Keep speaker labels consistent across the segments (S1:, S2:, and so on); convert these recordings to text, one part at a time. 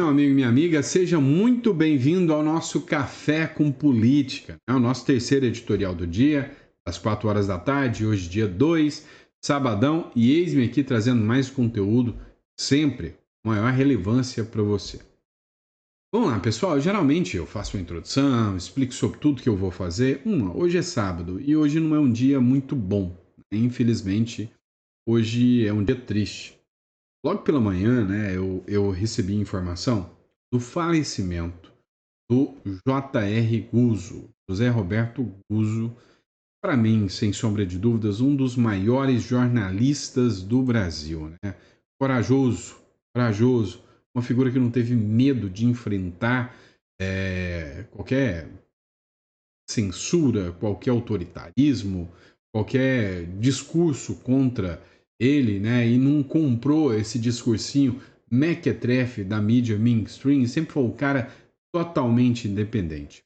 S1: Meu amigo e minha amiga, seja muito bem-vindo ao nosso Café com Política, né? O nosso terceiro editorial do dia, às 4 horas da tarde, hoje dia 2, sabadão, e eis-me aqui trazendo mais conteúdo, sempre com maior relevância para você. Vamos lá, pessoal, geralmente eu faço uma introdução, explico sobre tudo que eu vou fazer. Hoje é sábado e hoje não é um dia muito bom, né? Infelizmente, hoje é um dia triste. Logo pela manhã, né, eu recebi informação do falecimento do J.R. Guzzo, José Roberto Guzzo, para mim, sem sombra de dúvidas, um dos maiores jornalistas do Brasil, né? Corajoso, corajoso, uma figura que não teve medo de enfrentar qualquer censura, qualquer autoritarismo, qualquer discurso contra ele, né? E não comprou esse discursinho mequetrefe da mídia mainstream, sempre foi um cara totalmente independente.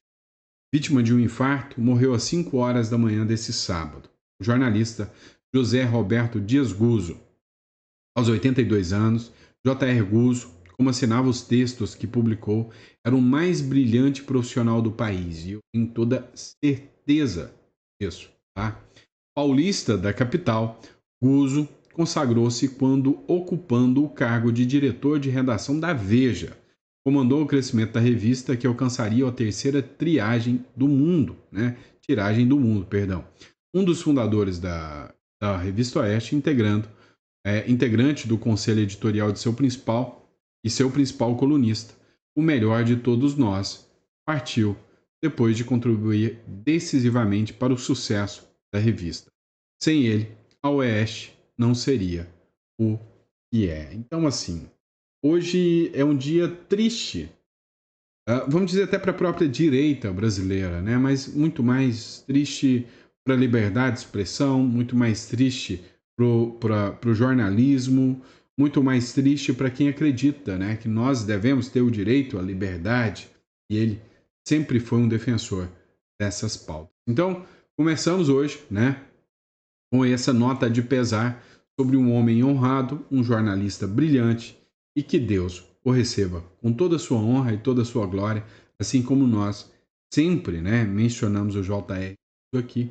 S1: Vítima de um infarto, morreu às 5 horas da manhã desse sábado. O jornalista José Roberto Dias Guzzo. Aos 82 anos, J.R. Guzzo, como assinava os textos que publicou, era o mais brilhante profissional do país, e eu tenho toda certeza disso. Tá? Paulista da capital, Guzzo consagrou-se quando ocupando o cargo de diretor de redação da Veja. Comandou o crescimento da revista, que alcançaria a terceira tiragem do mundo, perdão. Um dos fundadores da Revista Oeste, integrante do conselho editorial de seu principal colunista, o melhor de todos nós, partiu depois de contribuir decisivamente para o sucesso da revista. Sem ele, a Oeste não seria o que é. Então, assim, hoje é um dia triste, vamos dizer até para a própria direita brasileira, né? Mas muito mais triste para a liberdade de expressão, muito mais triste para o jornalismo, muito mais triste para quem acredita, né? Que nós devemos ter o direito à liberdade, e ele sempre foi um defensor dessas pautas. Então, começamos hoje, né? Com essa nota de pesar sobre um homem honrado, um jornalista brilhante, e que Deus o receba com toda a sua honra e toda a sua glória, assim como nós sempre, né, mencionamos o JR aqui,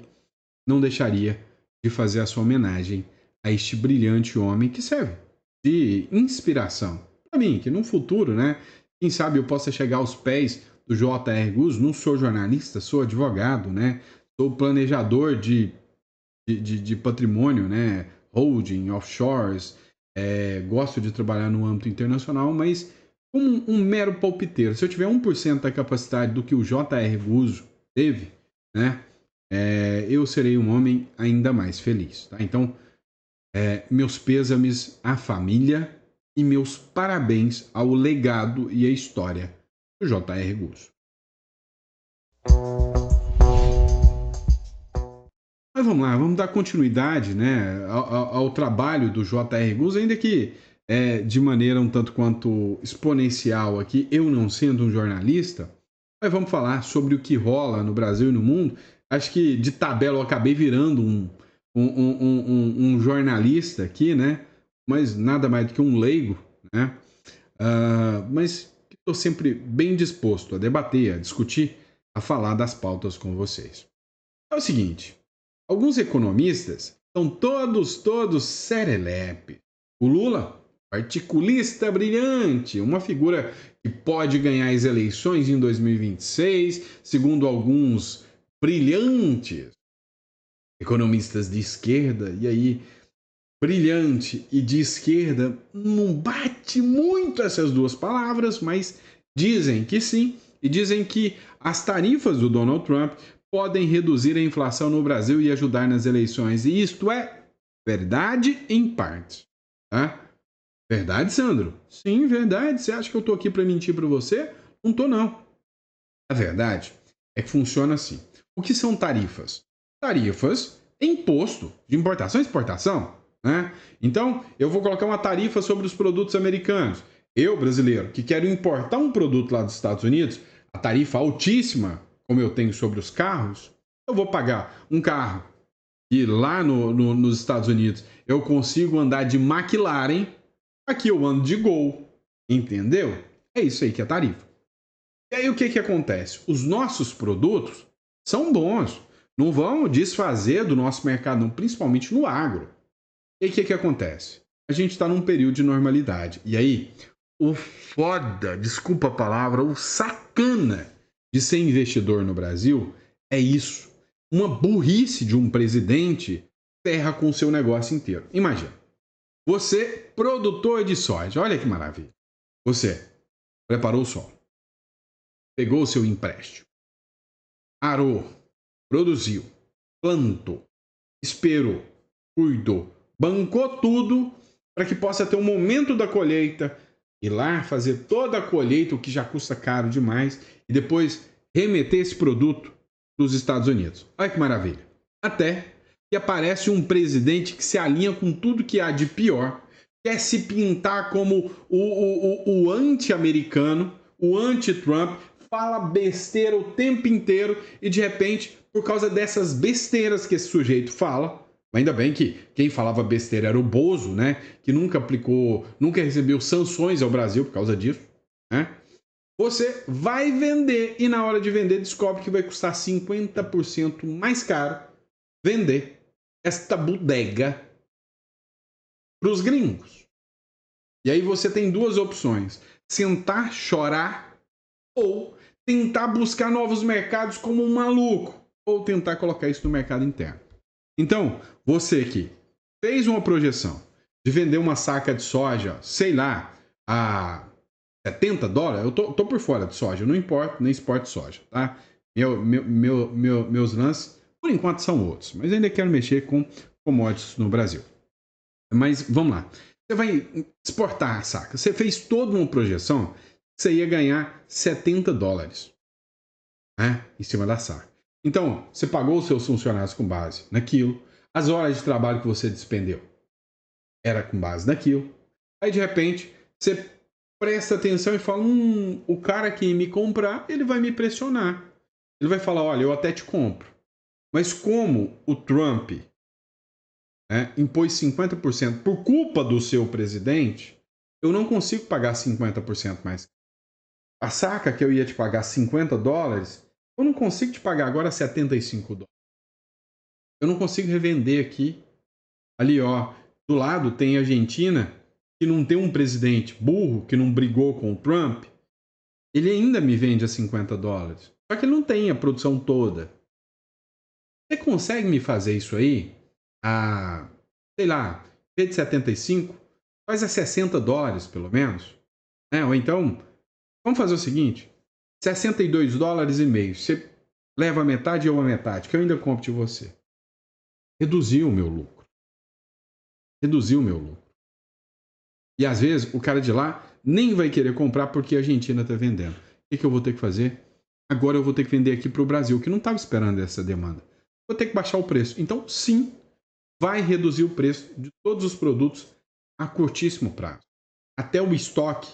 S1: não deixaria de fazer a sua homenagem a este brilhante homem que serve de inspiração para mim, que no futuro, né, quem sabe eu possa chegar aos pés do J.R. Guzzo. Não sou jornalista, sou advogado, né, sou planejador de patrimônio, né? Holding, offshores, gosto de trabalhar no âmbito internacional, mas como um mero palpiteiro, se eu tiver 1% da capacidade do que o J.R. Guzzo teve, né? Eu serei um homem ainda mais feliz, tá? Então, meus pêsames à família e meus parabéns ao legado e à história do J.R. Guzzo. Mas vamos lá, vamos dar continuidade, né, ao trabalho do J.R. Guzzo, ainda que de maneira um tanto quanto exponencial aqui, eu não sendo um jornalista, mas vamos falar sobre o que rola no Brasil e no mundo. Acho que de tabela eu acabei virando um jornalista aqui, né, mas nada mais do que um leigo, né, mas estou sempre bem disposto a debater, a discutir, a falar das pautas com vocês. É o seguinte, alguns economistas estão todos serelepe. O Lula, articulista brilhante, uma figura que pode ganhar as eleições em 2026, segundo alguns brilhantes economistas de esquerda. E aí, brilhante e de esquerda não bate muito essas duas palavras, mas dizem que sim, e dizem que as tarifas do Donald Trump podem reduzir a inflação no Brasil e ajudar nas eleições. E isto é verdade em parte. Tá? Verdade, Sandro? Sim, verdade. Você acha que eu estou aqui para mentir para você? Não estou, não. A verdade é que funciona assim. O que são tarifas? Tarifas é imposto de importação e exportação. Né? Então, eu vou colocar uma tarifa sobre os produtos americanos. Eu, brasileiro, que quero importar um produto lá dos Estados Unidos, a tarifa altíssima, como eu tenho sobre os carros, eu vou pagar um carro e lá nos Estados Unidos eu consigo andar de McLaren, aqui eu ando de Gol, entendeu? É isso aí que é a tarifa. E aí o que acontece? Os nossos produtos são bons. Não vão desfazer do nosso mercado, não, principalmente no agro. E aí o que acontece? A gente está num período de normalidade. E aí, o foda, desculpa a palavra, o sacana de ser investidor no Brasil é isso. Uma burrice de um presidente ferra com o seu negócio inteiro. Imagina, você, produtor de soja, olha que maravilha. Você preparou o solo, pegou o seu empréstimo, arou, produziu, plantou, esperou, cuidou, bancou tudo para que possa ter um momento da colheita, ir lá fazer toda a colheita, o que já custa caro demais, e depois remeter esse produto para os Estados Unidos. Olha que maravilha. Até que aparece um presidente que se alinha com tudo que há de pior, quer se pintar como o anti-americano, o anti-Trump, fala besteira o tempo inteiro e de repente, por causa dessas besteiras que esse sujeito fala, ainda bem que quem falava besteira era o Bozo, né? Que nunca aplicou, nunca recebeu sanções ao Brasil por causa disso, né? Você vai vender e na hora de vender descobre que vai custar 50% mais caro vender esta bodega para os gringos. E aí você tem duas opções: sentar, chorar ou tentar buscar novos mercados como um maluco ou tentar colocar isso no mercado interno. Então, você que fez uma projeção de vender uma saca de soja, sei lá, a $70, eu tô por fora de soja, eu não importo, nem exporto soja, tá? Meus lances, por enquanto, são outros, mas ainda quero mexer com commodities no Brasil. Mas vamos lá. Você vai exportar a saca. Você fez toda uma projeção que você ia ganhar $70, né, em cima da saca. Então, você pagou os seus funcionários com base naquilo. As horas de trabalho que você despendeu era com base naquilo. Aí, de repente, você presta atenção e fala: o cara que me comprar, ele vai me pressionar. Ele vai falar: olha, eu até te compro. Mas como o Trump, né, impôs 50% por culpa do seu presidente, eu não consigo pagar 50% mais. A saca que eu ia te pagar $50, eu não consigo te pagar agora $75. Eu não consigo revender aqui. Ali, ó, do lado tem a Argentina, que não tem um presidente burro, que não brigou com o Trump. Ele ainda me vende a $50. Só que ele não tem a produção toda. Você consegue me fazer isso aí a, sei lá, em vez de 75, faz a $60 pelo menos? Né? Ou então, vamos fazer o seguinte: $62,50. Você leva a metade e eu a metade, que eu ainda compro de você. Reduziu o meu lucro. Reduziu o meu lucro. E às vezes o cara de lá nem vai querer comprar porque a Argentina está vendendo. O que eu vou ter que fazer? Agora eu vou ter que vender aqui para o Brasil, que não estava esperando essa demanda. Vou ter que baixar o preço. Então, sim, vai reduzir o preço de todos os produtos a curtíssimo prazo. Até o estoque,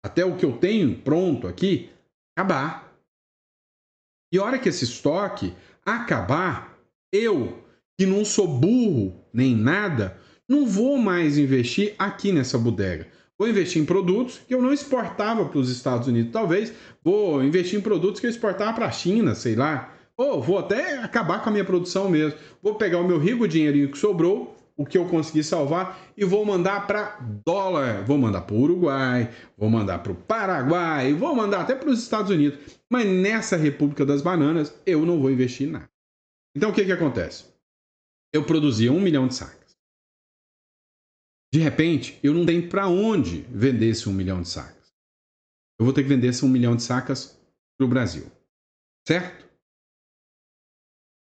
S1: até o que eu tenho pronto aqui, acabar. E a hora que esse estoque acabar, eu, que não sou burro nem nada, não vou mais investir aqui nessa bodega. Vou investir em produtos que eu não exportava para os Estados Unidos. Talvez vou investir em produtos que eu exportava para a China, sei lá. Ou vou até acabar com a minha produção mesmo. Vou pegar o meu rico dinheirinho que sobrou, o que eu consegui salvar, e vou mandar para dólar. Vou mandar para o Uruguai, vou mandar para o Paraguai, vou mandar até para os Estados Unidos. Mas nessa República das Bananas, eu não vou investir em nada. Então o que acontece? Eu produzia 1 milhão de sacas. De repente, eu não tenho para onde vender esse 1 milhão de sacas. Eu vou ter que vender esse 1 milhão de sacas para o Brasil. Certo?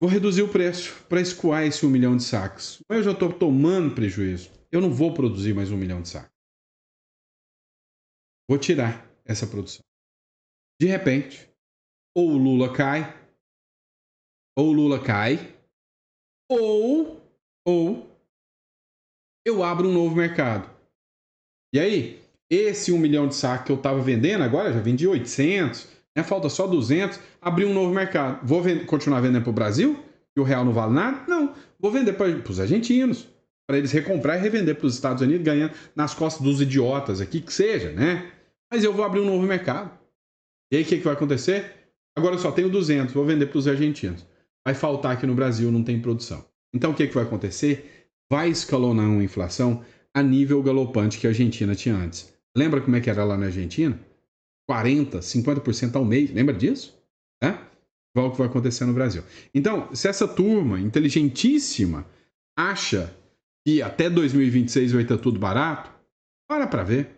S1: Vou reduzir o preço para escoar esse 1 milhão de sacas. Mas eu já estou tomando prejuízo. Eu não vou produzir mais 1 milhão de sacas. Vou tirar essa produção. De repente, ou o Lula cai, ou eu abro um novo mercado. E aí, esse 1 milhão de sacos que eu estava vendendo, agora já vendi 800, né? Falta só 200, abri um novo mercado. Vou continuar vendendo para o Brasil? Que o real não vale nada? Não. Vou vender para os argentinos, para eles recomprar e revender para os Estados Unidos, ganhando nas costas dos idiotas aqui, que seja, né? Mas eu vou abrir um novo mercado. E aí o que vai acontecer? Agora eu só tenho 200, vou vender para os argentinos. Vai faltar aqui no Brasil, não tem produção. Então o que vai acontecer? Vai escalonar uma inflação a nível galopante que a Argentina tinha antes. Lembra como é que era lá na Argentina? 40%, 50% ao mês. Lembra disso? É? Igual o que vai acontecer no Brasil. Então, se essa turma inteligentíssima acha que até 2026 vai estar tudo barato, para ver.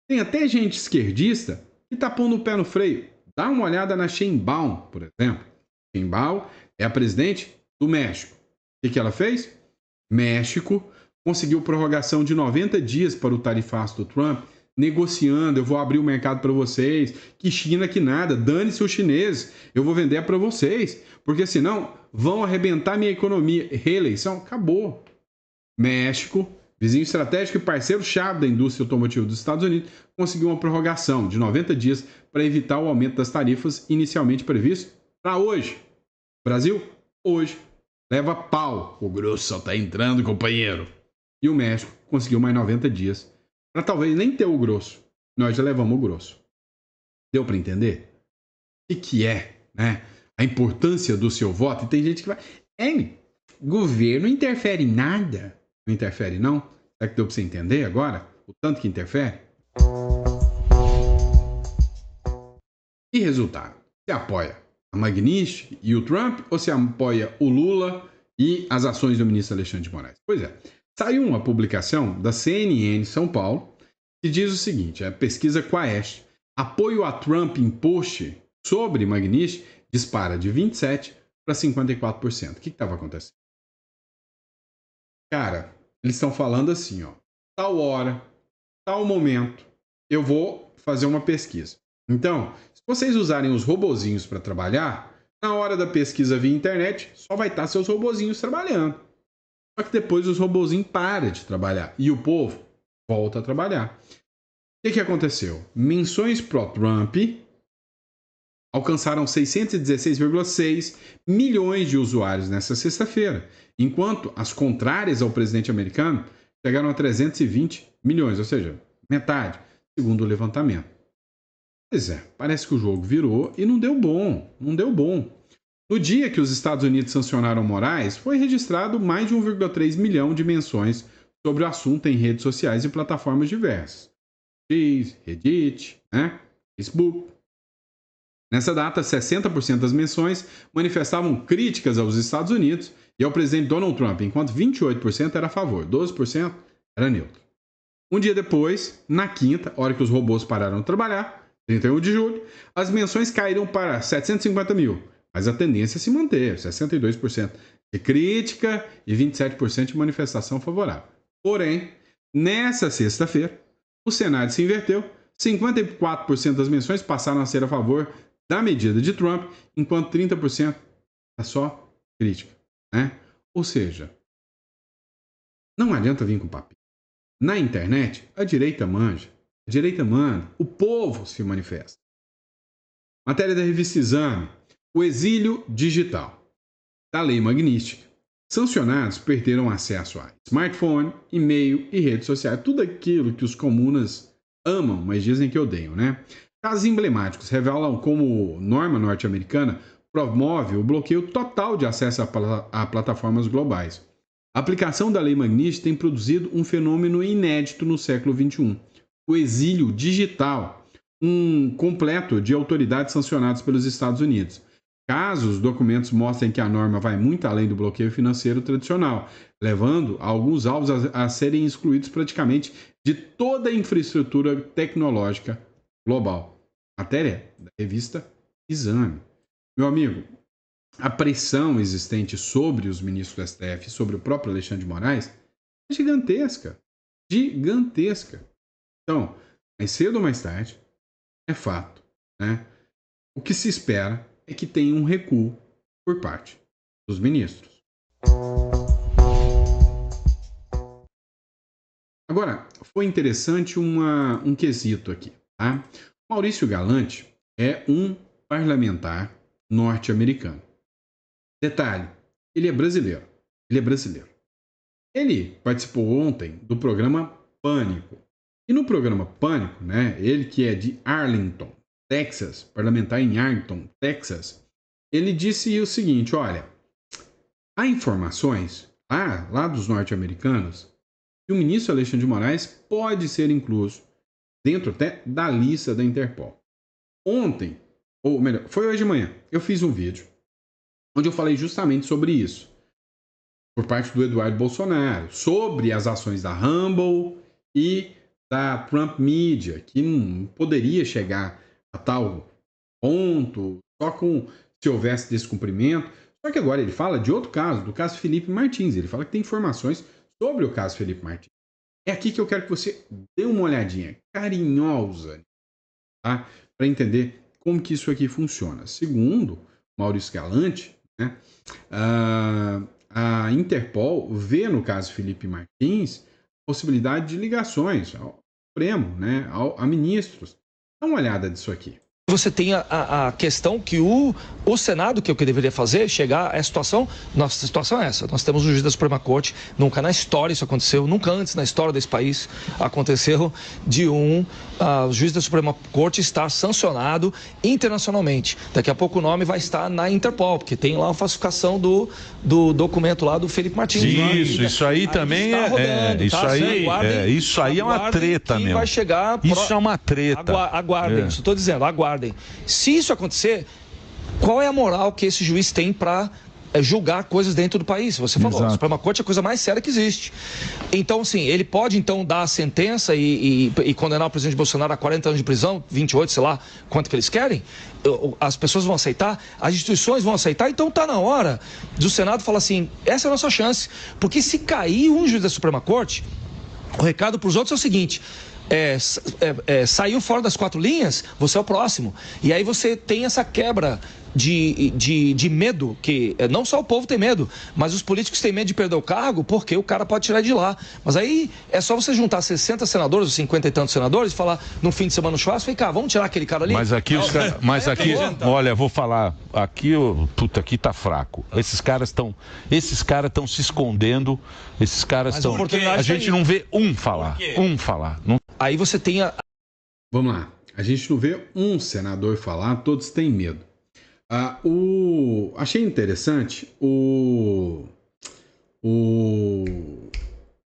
S1: Tem até gente esquerdista que tá pondo o pé no freio. Dá uma olhada na Sheinbaum, por exemplo. Sheinbaum é a presidente do México. O que ela fez? México conseguiu prorrogação de 90 dias para o tarifaço do Trump, negociando, eu vou abrir o mercado para vocês, que China que nada, dane-se os chineses, eu vou vender para vocês, porque senão vão arrebentar minha economia. Reeleição, acabou. México, vizinho estratégico e parceiro-chave da indústria automotiva dos Estados Unidos, conseguiu uma prorrogação de 90 dias para evitar o aumento das tarifas inicialmente previsto para hoje. Brasil, hoje, leva pau. O grosso só está entrando, companheiro. E o México conseguiu mais 90 dias para talvez nem ter o grosso. Nós já levamos o grosso. Deu para entender? O que é, né? A importância do seu voto. E tem gente que vai... governo interfere em nada. Não interfere, não? Será que deu para você entender agora? O tanto que interfere? E resultado? Você apoia a Magnitsky e o Trump ou você apoia o Lula e as ações do ministro Alexandre de Moraes? Pois é. Saiu uma publicação da CNN São Paulo que diz o seguinte, a pesquisa Quaest, apoio a Trump em post sobre Magnitsky dispara de 27% para 54%. O que estava acontecendo? Cara, eles estão falando assim, ó, tal hora, tal momento, eu vou fazer uma pesquisa. Então, se vocês usarem os robozinhos para trabalhar, na hora da pesquisa via internet, só vai estar seus robozinhos trabalhando. Só que depois os robozinhos param de trabalhar e o povo volta a trabalhar. O que aconteceu? Menções pró-Trump alcançaram 616,6 milhões de usuários nesta sexta-feira, enquanto as contrárias ao presidente americano chegaram a 320 milhões, ou seja, metade, segundo o levantamento. Pois é, parece que o jogo virou e não deu bom, não deu bom. No dia que os Estados Unidos sancionaram Moraes, foi registrado mais de 1,3 milhão de menções sobre o assunto em redes sociais e plataformas diversas. X, Reddit, Facebook. Nessa data, 60% das menções manifestavam críticas aos Estados Unidos e ao presidente Donald Trump, enquanto 28% era a favor, 12% era neutro. Um dia depois, na quinta, hora que os robôs pararam de trabalhar, 31 de julho, as menções caíram para 750 mil, mas a tendência se manteve, 62% de crítica e 27% de manifestação favorável. Porém, nessa sexta-feira, o cenário se inverteu, 54% das menções passaram a ser a favor da medida de Trump, enquanto 30% é só crítica. Ou seja, não adianta vir com papel. Na internet, a direita manja, a direita manda, o povo se manifesta. Matéria da revista Exame, o exílio digital da Lei Magnitsky. Sancionados perderam acesso a smartphone, e-mail e redes sociais, tudo aquilo que os comunas amam, mas dizem que odeiam, Casos emblemáticos revelam como norma norte-americana promove o bloqueio total de acesso a plataformas globais. A aplicação da Lei Magnitsky tem produzido um fenômeno inédito no século XXI, o exílio digital, um completo de autoridades sancionadas pelos Estados Unidos. Caso os documentos mostrem que a norma vai muito além do bloqueio financeiro tradicional, levando alguns alvos a serem excluídos praticamente de toda a infraestrutura tecnológica global. Matéria da revista Exame. Meu amigo, a pressão existente sobre os ministros do STF, sobre o próprio Alexandre de Moraes, é gigantesca. Gigantesca. Então, mais cedo ou mais tarde, é fato, O que se espera é que tenha um recuo por parte dos ministros. Agora, foi interessante um quesito aqui, Maurício Galante é um parlamentar norte-americano. Detalhe, ele é brasileiro. Ele participou ontem do programa Pânico. E no programa Pânico, né, ele que é de Arlington, Texas, parlamentar em Arlington, Texas, ele disse o seguinte, olha, há informações lá dos norte-americanos que o ministro Alexandre de Moraes pode ser incluso dentro até da lista da Interpol. Ontem, ou melhor, foi hoje de manhã, eu fiz um vídeo onde eu falei justamente sobre isso, por parte do Eduardo Bolsonaro, sobre as ações da Rumble e da Trump Media, que não poderia chegar a tal ponto, só se houvesse descumprimento. Só que agora ele fala de outro caso, do caso Felipe Martins. Ele fala que tem informações sobre o caso Felipe Martins. É aqui que eu quero que você dê uma olhadinha carinhosa, tá? Para entender como que isso aqui funciona. Segundo Maurício Galante, né, a Interpol vê no caso Felipe Martins possibilidade de ligações ao Supremo, né, a ministros. Dá uma olhada disso aqui.
S2: Você tem a questão que o Senado, que é o que deveria fazer, chegar à situação. Nossa situação é essa. Nós temos um juiz da Suprema Corte, nunca na história isso aconteceu, nunca antes na história desse país aconteceu de juiz da Suprema Corte estar sancionado internacionalmente. Daqui a pouco o nome vai estar na Interpol, porque tem lá a falsificação do documento lá do Felipe Martins.
S3: Isso aí também isso aí é uma treta, meu.
S2: Vai chegar
S3: isso é uma treta.
S2: Aguardem, isso estou dizendo, aguardem. Se isso acontecer, qual é a moral que esse juiz tem para julgar coisas dentro do país? Você falou,
S3: Exato.
S2: A Suprema Corte é a coisa mais séria que existe. Então, sim, ele pode então dar a sentença e condenar o presidente Bolsonaro a 40 anos de prisão, 28, sei lá, quanto que eles querem? As pessoas vão aceitar, as instituições vão aceitar, então está na hora do Senado falar assim, essa é a nossa chance. Porque se cair um juiz da Suprema Corte, o recado para os outros é o seguinte... saiu fora das 4 linhas, você é o próximo. E aí você tem essa quebra de medo, que não só o povo tem medo, mas os políticos têm medo de perder o cargo, porque o cara pode tirar de lá. Mas aí é só você juntar 60 senadores, ou 50 e tantos senadores, e falar no fim de semana no churrasco, vem cá, vamos tirar aquele cara ali?
S3: Mas aqui, olha, vou falar, aqui tá fraco. Esses caras estão se escondendo, esses caras estão... A gente não vê um falar. Não...
S2: Aí você tem
S1: Vamos lá. A gente não vê um senador falar, todos têm medo. Achei interessante o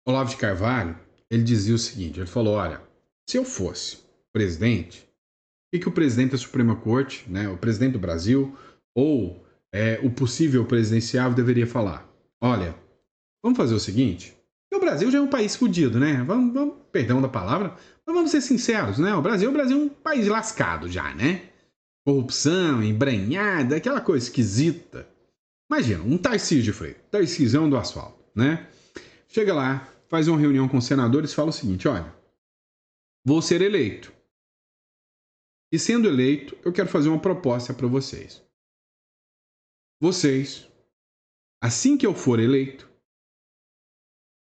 S1: Olavo de Carvalho, ele dizia o seguinte, ele falou, olha, se eu fosse presidente, o que o presidente da Suprema Corte, né, o presidente do Brasil, ou o possível presidenciável deveria falar? Olha, vamos fazer o seguinte, o Brasil já é um país fodido, né? Vamos, perdão da palavra, mas vamos ser sinceros, né? O Brasil é um país lascado já, né? Corrupção, embranhada, aquela coisa esquisita. Imagina, um Tarcísio de Freitas, Tarcísio do asfalto, né? Chega lá, faz uma reunião com os senadores e fala o seguinte, olha, vou ser eleito. E sendo eleito, eu quero fazer uma proposta para vocês. Vocês, assim que eu for eleito,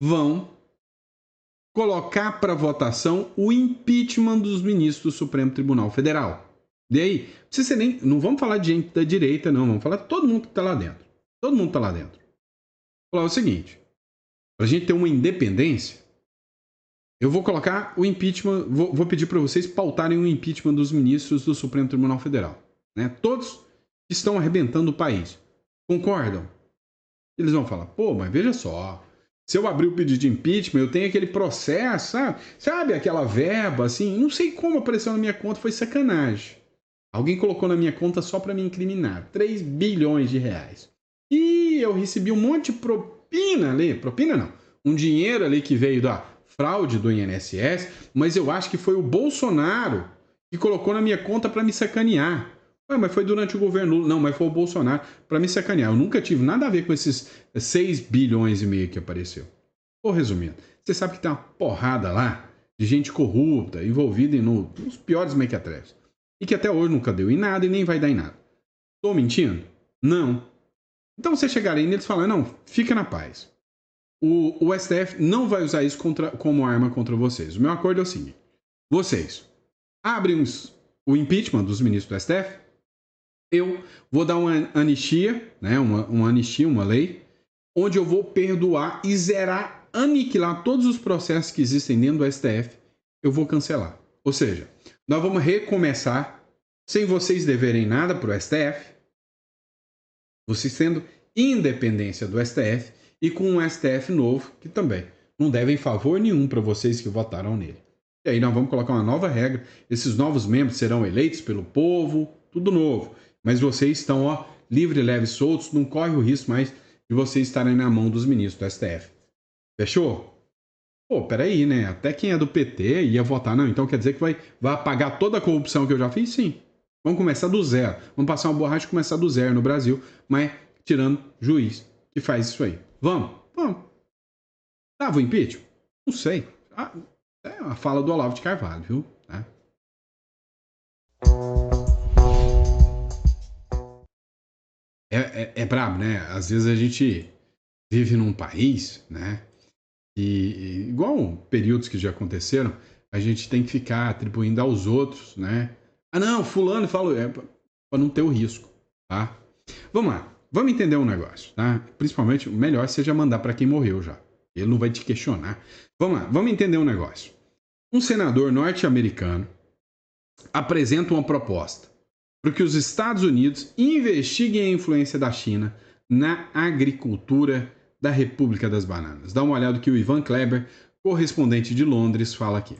S1: vão colocar para votação o impeachment dos ministros do Supremo Tribunal Federal. E aí, não vamos falar de gente da direita, não. Vamos falar de todo mundo que está lá dentro. Todo mundo está lá dentro. Vou falar o seguinte, para a gente ter uma independência, eu vou colocar o impeachment, vou pedir para vocês pautarem o impeachment dos ministros do Supremo Tribunal Federal. Né? Todos que estão arrebentando o país. Concordam? Eles vão falar, pô, mas veja só, se eu abrir o pedido de impeachment, eu tenho aquele processo, sabe aquela verba, assim, não sei como apareceu na minha conta, foi sacanagem. Alguém colocou na minha conta só para me incriminar, 3 bilhões de reais. E eu recebi um monte de propina ali, propina não, um dinheiro ali que veio da fraude do INSS, mas eu acho que foi o Bolsonaro que colocou na minha conta para me sacanear. Mas foi durante o governo Lula. Não, mas foi o Bolsonaro para me sacanear. Eu nunca tive nada a ver com esses 6 bilhões e meio que apareceu. Vou resumindo. Você sabe que tem uma porrada lá de gente corrupta, envolvida nos piores mequetrefes. E que até hoje nunca deu em nada e nem vai dar em nada. Estou mentindo? Não. Então você chegar aí neles e falar, não, fica na paz. O STF não vai usar isso como arma contra vocês. O meu acordo é o seguinte. Vocês abrem o impeachment dos ministros do STF. Eu vou dar uma anistia, né, uma anistia, uma lei, onde eu vou perdoar e zerar, aniquilar todos os processos que existem dentro do STF eu vou cancelar. Ou seja, nós vamos recomeçar sem vocês deverem nada para o STF, vocês tendo independência do STF e com um STF novo que também não devem favor nenhum para vocês que votaram nele. E aí nós vamos colocar uma nova regra, esses novos membros serão eleitos pelo povo, tudo novo. Mas vocês estão, ó, livre, leve, soltos, não corre o risco mais de vocês estarem na mão dos ministros do STF. Fechou? Pô, peraí, né? Até quem é do PT ia votar, não. Então quer dizer que vai apagar toda a corrupção que eu já fiz? Sim. Vamos começar do zero. Vamos passar uma borracha e começar do zero no Brasil, mas tirando juiz que faz isso aí. Vamos? Vamos. Tava o impeachment? Não sei. É a fala do Olavo de Carvalho, viu? É brabo, né? Às vezes a gente vive num país, né? E igual períodos que já aconteceram, a gente tem que ficar atribuindo aos outros, né? Ah, não, fulano falou, para não ter o risco, tá? Vamos lá, vamos entender um negócio, tá? Principalmente, o melhor seja mandar para quem morreu já. Ele não vai te questionar. Vamos lá, vamos entender um negócio. Um senador norte-americano apresenta uma proposta para que os Estados Unidos investiguem a influência da China na agricultura da República das Bananas. Dá uma olhada que o Ivan Kleber, correspondente de Londres, fala aqui.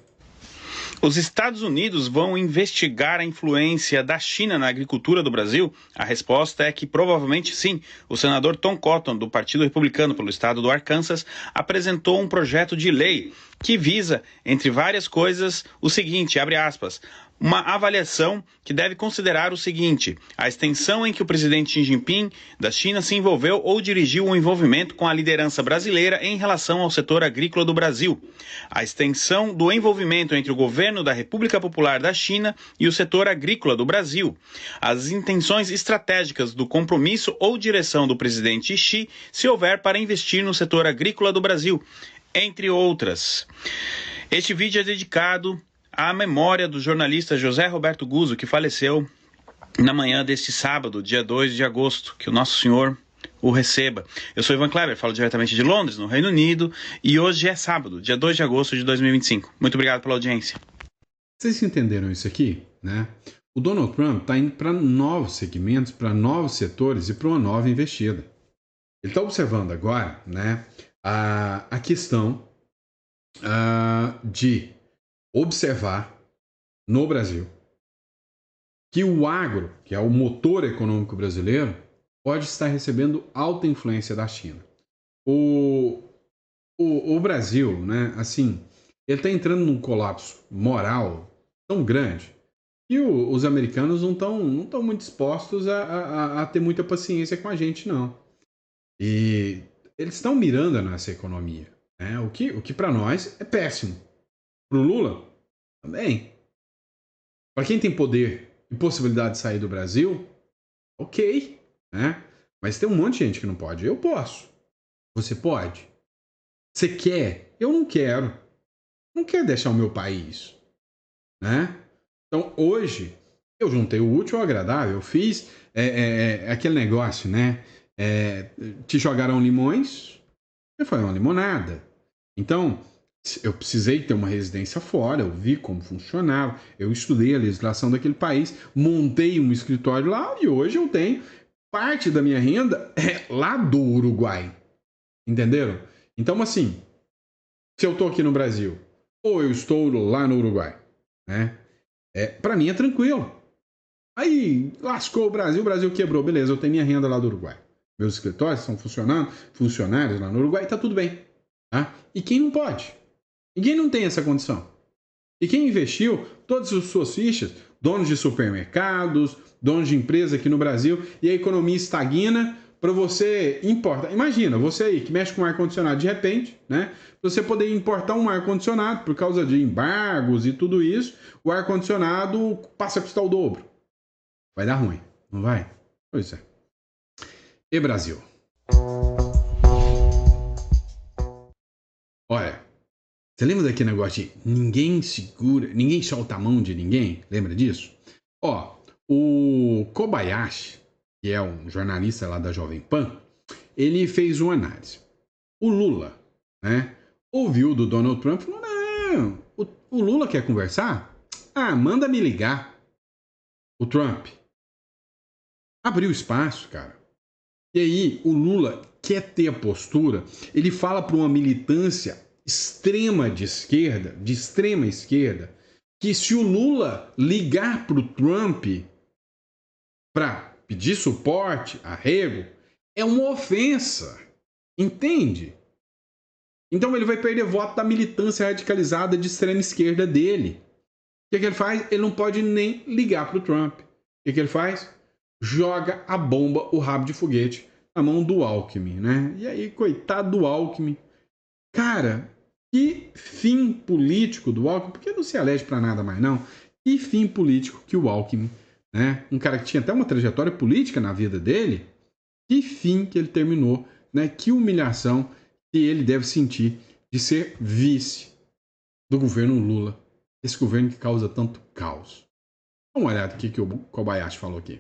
S4: Os Estados Unidos vão investigar a influência da China na agricultura do Brasil? A resposta é que provavelmente sim. O senador Tom Cotton, do Partido Republicano pelo estado do Arkansas, apresentou um projeto de lei que visa, entre várias coisas, o seguinte, abre aspas, uma avaliação que deve considerar o seguinte: a extensão em que o presidente Xi Jinping da China se envolveu ou dirigiu o envolvimento com a liderança brasileira em relação ao setor agrícola do Brasil, a extensão do envolvimento entre o governo da República Popular da China e o setor agrícola do Brasil, as intenções estratégicas do compromisso ou direção do presidente Xi, se houver, para investir no setor agrícola do Brasil, entre outras. Este vídeo é dedicado à memória do jornalista José Roberto Guzzo, que faleceu na manhã deste sábado, dia 2 de agosto. Que o Nosso Senhor o receba. Eu sou Ivan Kleber, falo diretamente de Londres, no Reino Unido, e hoje é sábado, dia 2 de agosto de 2025. Muito obrigado pela audiência.
S1: Vocês entenderam isso aqui, né? O Donald Trump está indo para novos segmentos, para novos setores e para uma nova investida. Ele está observando agora, né, a questão de observar no Brasil que o agro, que é o motor econômico brasileiro, pode estar recebendo alta influência da China. O Brasil, né, assim, ele está entrando num colapso moral tão grande que os americanos não estão muito dispostos a ter muita paciência com a gente, não. E eles estão mirando a nossa economia, né? O que para nós é péssimo. Para o Lula, também. Para quem tem poder e possibilidade de sair do Brasil, ok, né? Mas tem um monte de gente que não pode. Eu posso. Você pode? Você quer? Eu não quero. Não quero deixar o meu país, né? Então, hoje, eu juntei o útil ao agradável. Eu fiz aquele negócio, né? Te jogaram limões, e foi uma limonada. Então, eu precisei ter uma residência fora, eu vi como funcionava, eu estudei a legislação daquele país, montei um escritório lá e hoje eu tenho parte da minha renda lá do Uruguai. Entenderam? Então, assim, se eu estou aqui no Brasil ou eu estou lá no Uruguai, né? Para mim é tranquilo. Aí lascou o Brasil quebrou, beleza, eu tenho minha renda lá do Uruguai. Meus escritórios estão funcionando, funcionários lá no Uruguai, tá tudo bem. Tá? E quem não pode? Ninguém não tem essa condição. E quem investiu todas as suas fichas, donos de supermercados, donos de empresa aqui no Brasil, e a economia estagna para você importar. Imagina, você aí que mexe com ar-condicionado, de repente, né? Você poder importar um ar-condicionado por causa de embargos e tudo isso, o ar-condicionado passa a custar o dobro. Vai dar ruim, não vai? Pois é. E Brasil? Olha, você lembra daquele negócio de ninguém segura, ninguém solta a mão de ninguém? Lembra disso? Ó, o Kobayashi, que é um jornalista lá da Jovem Pan, ele fez uma análise. O Lula, né, ouviu do Donald Trump e falou, não, o Lula quer conversar? Ah, manda me ligar. O Trump abriu espaço, cara. E aí, o Lula quer ter a postura, ele fala para uma militância extrema de esquerda, de extrema esquerda, que se o Lula ligar para o Trump para pedir suporte, arrego, é uma ofensa. Entende? Então ele vai perder voto da militância radicalizada de extrema esquerda dele. O que ele faz? Ele não pode nem ligar para o Trump. O que ele faz? Joga a bomba, o rabo de foguete, na mão do Alckmin, né? E aí, coitado do Alckmin. Cara, que fim político do Alckmin, porque não se elege para nada mais não. Que fim político que o Alckmin, né? Um cara que tinha até uma trajetória política na vida dele, que fim que ele terminou, né? Que humilhação que ele deve sentir de ser vice do governo Lula. Esse governo que causa tanto caos. Dá uma olhada aqui que o Kobayashi falou aqui.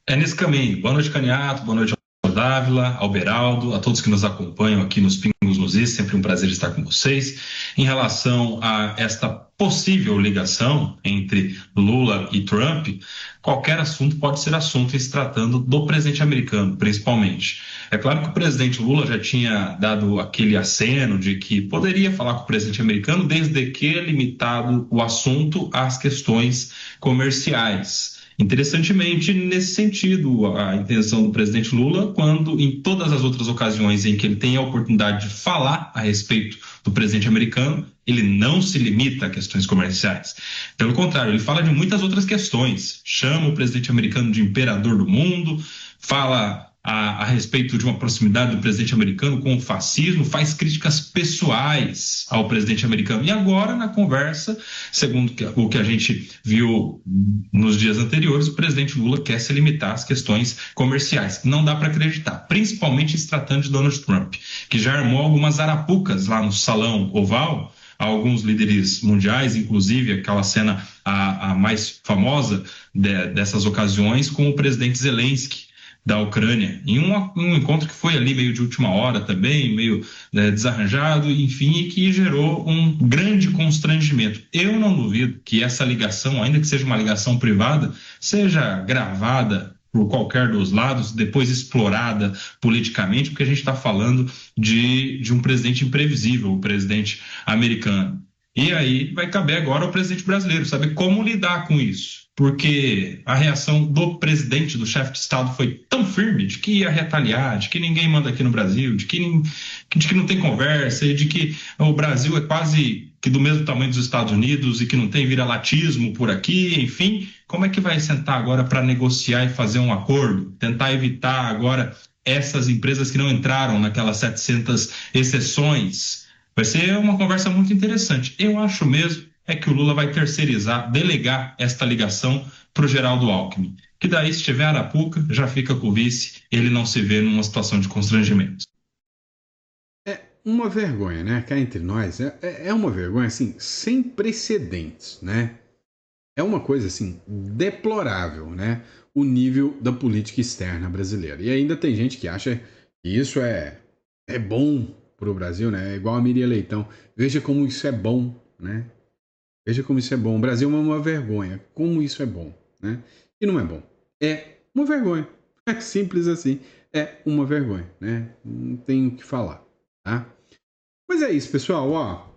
S5: É nesse caminho. Boa noite, Caniato. Boa noite ao Dávila, ao Beraldo, a todos que nos acompanham aqui nos Pingos nos Is. Sempre um prazer estar com vocês. Em relação a esta possível ligação entre Lula e Trump, qualquer assunto pode ser assunto em se tratando do presidente americano, principalmente. É claro que o presidente Lula já tinha dado aquele aceno de que poderia falar com o presidente americano desde que limitado o assunto às questões comerciais. Interessantemente, nesse sentido, a intenção do presidente Lula, quando em todas as outras ocasiões em que ele tem a oportunidade de falar a respeito do presidente americano, ele não se limita a questões comerciais. Pelo contrário, ele fala de muitas outras questões. Chama o presidente americano de imperador do mundo, fala a respeito de uma proximidade do presidente americano com o fascismo, faz críticas pessoais ao presidente americano. E agora, na conversa, segundo o que a gente viu nos dias anteriores, o presidente Lula quer se limitar às questões comerciais. Não dá para acreditar, principalmente se tratando de Donald Trump, que já armou algumas arapucas lá no Salão Oval, alguns líderes mundiais, inclusive aquela cena a mais famosa dessas ocasiões com o presidente Zelensky, da Ucrânia, em um encontro que foi ali meio de última hora também, meio desarranjado, enfim, e que gerou um grande constrangimento. Eu não duvido que essa ligação, ainda que seja uma ligação privada, seja gravada por qualquer dos lados, depois explorada politicamente, porque a gente está falando de um presidente imprevisível, o presidente americano. E aí vai caber agora ao presidente brasileiro saber como lidar com isso. Porque a reação do presidente, do chefe de Estado, foi tão firme de que ia retaliar, de que ninguém manda aqui no Brasil, de que não tem conversa, e de que o Brasil é quase que do mesmo tamanho dos Estados Unidos e que não tem vira-latismo por aqui, enfim. Como é que vai sentar agora para negociar e fazer um acordo? Tentar evitar agora essas empresas que não entraram naquelas 700 exceções. Vai ser uma conversa muito interessante. Eu acho mesmo que o Lula vai terceirizar, delegar esta ligação para o Geraldo Alckmin. Que daí, se tiver arapuca, já fica com o vice, ele não se vê numa situação de constrangimento.
S1: É uma vergonha, né? Cá entre nós, é uma vergonha, assim, sem precedentes, né? É uma coisa, assim, deplorável, né? O nível da política externa brasileira. E ainda tem gente que acha que isso é bom para o Brasil, né? É igual a Miriam Leitão. Veja como isso é bom, né? Veja como isso é bom. O Brasil é uma vergonha. Como isso é bom, né? E não é bom. É uma vergonha. É simples assim. É uma vergonha, né? Não tenho o que falar, tá? Mas é isso, pessoal. Ó,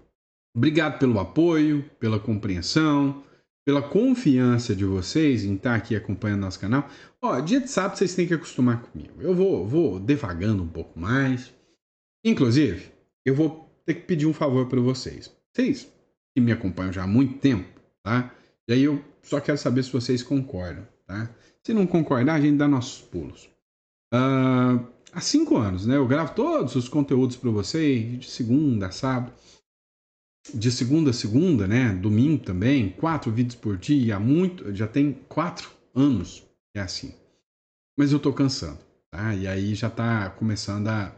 S1: obrigado pelo apoio, pela compreensão, pela confiança de vocês em estar aqui acompanhando nosso canal. Ó, dia de sábado vocês têm que acostumar comigo. Eu vou devagando um pouco mais. Inclusive, eu vou ter que pedir um favor para vocês. Vocês que me acompanham já há muito tempo, tá? E aí eu só quero saber se vocês concordam, tá? Se não concordar, a gente dá nossos pulos. Há 5 anos, né? Eu gravo todos os conteúdos para vocês, de segunda a sábado. De segunda a segunda, né? Domingo também, 4 vídeos por dia, já tem 4 anos que é assim. Mas eu tô cansando, tá? E aí já tá começando a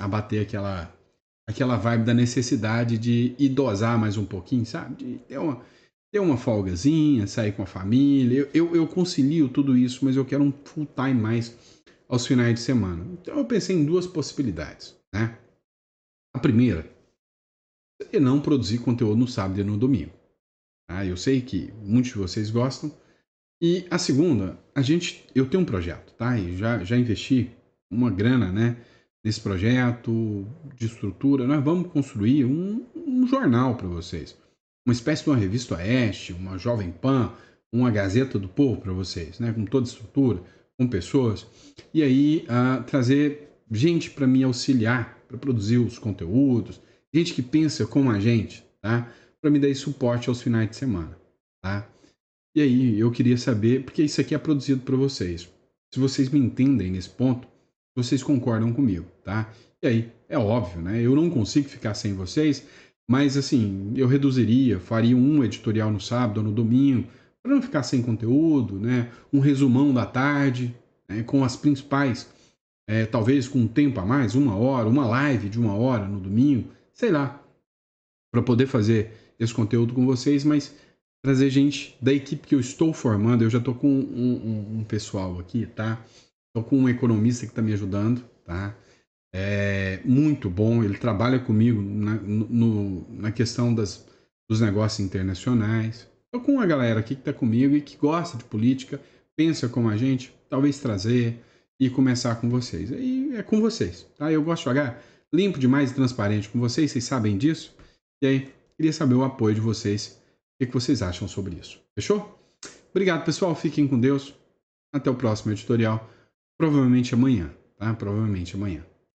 S1: bater aquela vibe da necessidade de idosar mais um pouquinho, sabe? De ter uma folgazinha, sair com a família. Eu concilio tudo isso, mas eu quero um full time mais aos finais de semana. Então eu pensei em 2 possibilidades, né? A primeira é não produzir conteúdo no sábado e no domingo, Tá? Eu sei que muitos de vocês gostam. E a segunda, eu tenho um projeto, tá? E já investi uma grana, né, nesse projeto de estrutura. Nós vamos construir um jornal para vocês. Uma espécie de uma revista Oeste, uma Jovem Pan, uma Gazeta do Povo para vocês, né? Com toda a estrutura, com pessoas. E aí trazer gente para me auxiliar, para produzir os conteúdos, gente que pensa como a gente, tá? Para me dar esse suporte aos finais de semana, tá? E aí eu queria saber, porque isso aqui é produzido para vocês. Se vocês me entendem nesse ponto, vocês concordam comigo, tá? E aí, é óbvio, né? Eu não consigo ficar sem vocês, mas assim, eu reduziria, faria um editorial no sábado ou no domingo, para não ficar sem conteúdo, né? Um resumão da tarde, né? Com as principais, talvez com um tempo a mais, 1 hora, uma live de 1 hora no domingo, sei lá, para poder fazer esse conteúdo com vocês, mas trazer gente da equipe que eu estou formando. Eu já estou com um pessoal aqui, tá? Estou com um economista que está me ajudando, tá? É muito bom, ele trabalha comigo na questão dos negócios internacionais. Estou com uma galera aqui que está comigo e que gosta de política, pensa como a gente, talvez trazer e começar com vocês. E é com vocês, tá? Eu gosto de jogar limpo demais e transparente com vocês sabem disso. E aí, queria saber o apoio de vocês. O que vocês acham sobre isso? Fechou? Obrigado, pessoal. Fiquem com Deus. Até o próximo editorial. Provavelmente amanhã, tá? Provavelmente amanhã.